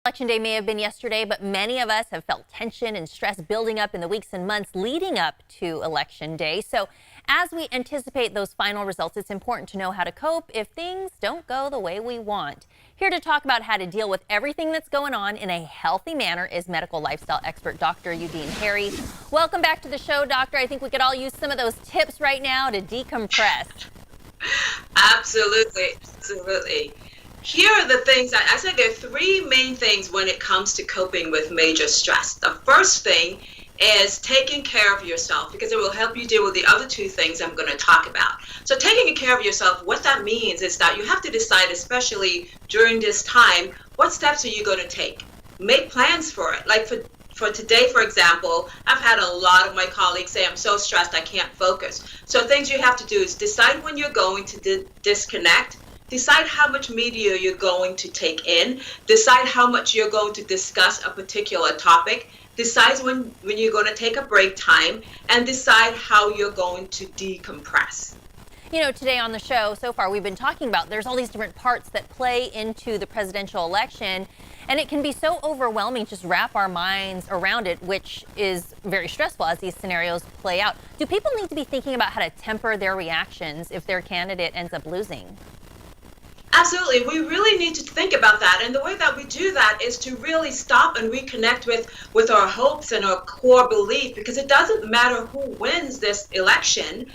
Election day may have been yesterday, but many of us have felt tension and stress building up in the weeks and months leading up to Election Day. So as we anticipate those final results, it's important to know how to cope if things don't go the way we want. Here to talk about how to deal with everything that's going on in a healthy manner is medical lifestyle expert Dr. Eudene Harry. Welcome back to the show, Doctor. I think we could all use some of those tips right now to decompress. Absolutely, absolutely. Here are the things I said there are three main things when it comes to coping with major stress. The first thing is taking care of yourself, because it will help you deal with the other two things I'm going to talk about. So taking care of yourself, what that means is that you have to decide, especially during this time, what steps are you going to take? Make plans for it. Like for today, for example, I've had a lot of my colleagues say, I'm so stressed, I can't focus. So things you have to do is decide when you're going to disconnect. Decide how much media you're going to take in. Decide how much you're going to discuss a particular topic. Decide when you're going to take a break time, and decide how you're going to decompress. You know, today on the show, so far, we've been talking about there's all these different parts that play into the presidential election, and it can be so overwhelming to just wrap our minds around it, which is very stressful as these scenarios play out. Do people need to be thinking about how to temper their reactions if their candidate ends up losing? Absolutely. We really need to think about that. And the way that we do that is to really stop and reconnect with our hopes and our core belief, because it doesn't matter who wins this election.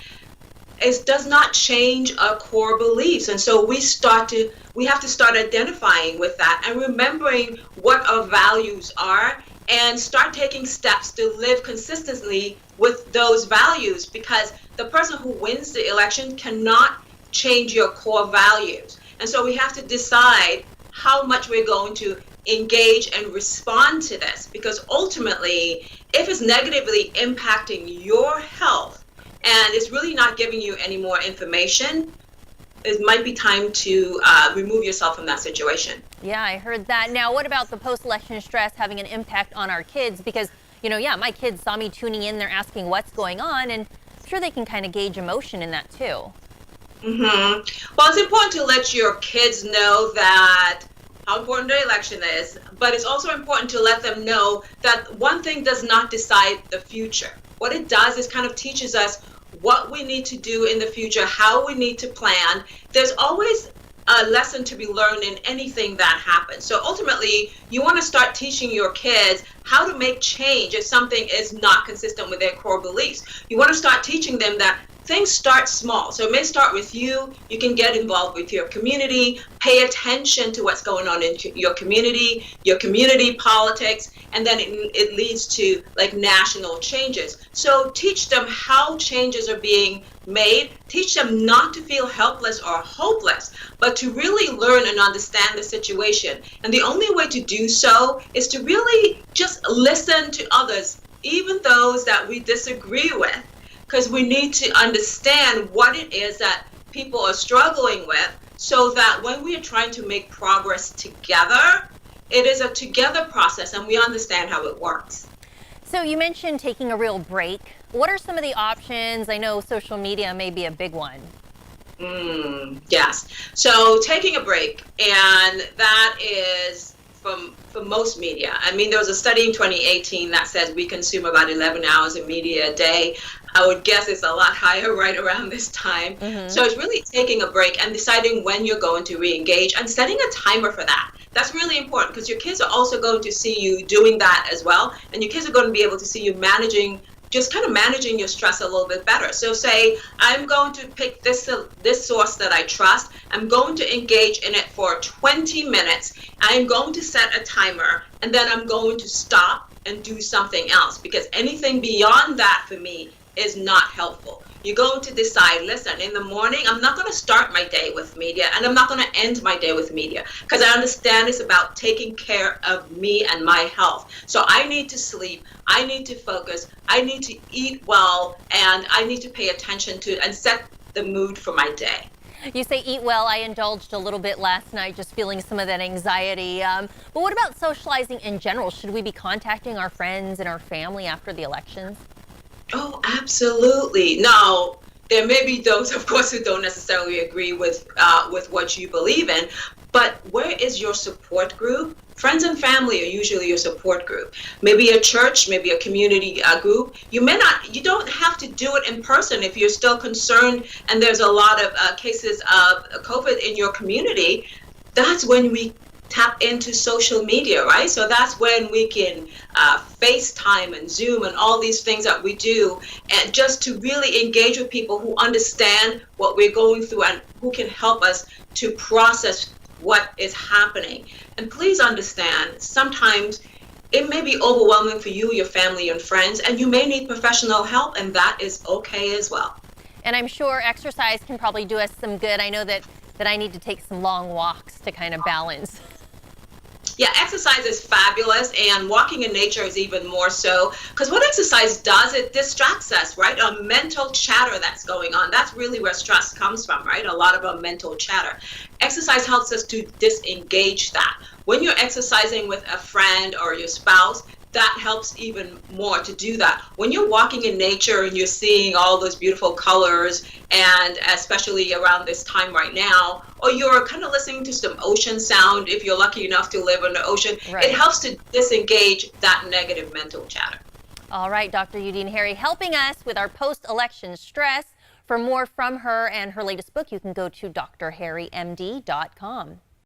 It does not change our core beliefs. And so we have to start identifying with that and remembering what our values are, and start taking steps to live consistently with those values, because the person who wins the election cannot change your core values. And so we have to decide how much we're going to engage and respond to this, because ultimately, if it's negatively impacting your health and it's really not giving you any more information, it might be time to remove yourself from that situation. Yeah, I heard that. Now, what about the post-election stress having an impact on our kids? Because, you know, yeah, my kids saw me tuning in, they're asking what's going on, and I'm sure they can kind of gauge emotion in that too. Well, it's important to let your kids know that how important the election is, but it's also important to let them know that one thing does not decide the future. What it does is kind of teaches us what we need to do in the future, how we need to plan. There's always a lesson to be learned in anything that happens. So ultimately, you want to start teaching your kids how to make change if something is not consistent with their core beliefs. You want to start teaching them that things start small. So it may start with you. You can get involved with your community, pay attention to what's going on in your community politics, and then it leads to like national changes. So teach them how changes are being made. Teach them not to feel helpless or hopeless, but to really learn and understand the situation. And the only way to do so is to really just listen to others, even those that we disagree with, because we need to understand what it is that people are struggling with, so that when we are trying to make progress together, it is a together process and we understand how it works. So you mentioned taking a real break. What are some of the options? I know social media may be a big one. Yes. So taking a break, and that is for most media. I mean, there was a study in 2018 that says we consume about 11 hours of media a day. I would guess it's a lot higher right around this time. So it's really taking a break and deciding when you're going to re-engage and setting a timer for that. That's really important, because your kids are also going to see you doing that as well. And your kids are going to be able to see you managing your stress a little bit better. So say, I'm going to pick this source that I trust. I'm going to engage in it for 20 minutes. I'm going to set a timer, and then I'm going to stop and do something else, because anything beyond that for me is not helpful. You're going to decide, listen, in the morning, I'm not going to start my day with media, and I'm not going to end my day with media, because I understand it's about taking care of me and my health. So I need to sleep, I need to focus, I need to eat well, and I need to pay attention to and set the mood for my day. You say eat well. I indulged a little bit last night, just feeling some of that anxiety. But what about socializing in general? Should we be contacting our friends and our family after the elections? Oh, absolutely. Now, there may be those, of course, who don't necessarily agree with what you believe in, but where is your support group? Friends and family are usually your support group. Maybe a church, maybe a community group. You don't have to do it in person if you're still concerned and there's a lot of cases of COVID in your community. That's when we tap into social media, right? So that's when we can FaceTime and Zoom and all these things that we do, and just to really engage with people who understand what we're going through and who can help us to process what is happening. And please understand, sometimes it may be overwhelming for you, your family, and friends, and you may need professional help, and that is okay as well. And I'm sure exercise can probably do us some good. I know that I need to take some long walks to kind of balance. Yeah, exercise is fabulous, and walking in nature is even more so, because what exercise does, it distracts us, right? A mental chatter that's going on. That's really where stress comes from, right? A lot of a mental chatter. Exercise helps us to disengage that. When you're exercising with a friend or your spouse, that helps even more to do that. When you're walking in nature and you're seeing all those beautiful colors, and especially around this time right now, or you're kind of listening to some ocean sound, if you're lucky enough to live on the ocean, right, it helps to disengage that negative mental chatter. All right, Dr. Eudene Harry helping us with our post-election stress. For more from her and her latest book, you can go to drharrymd.com.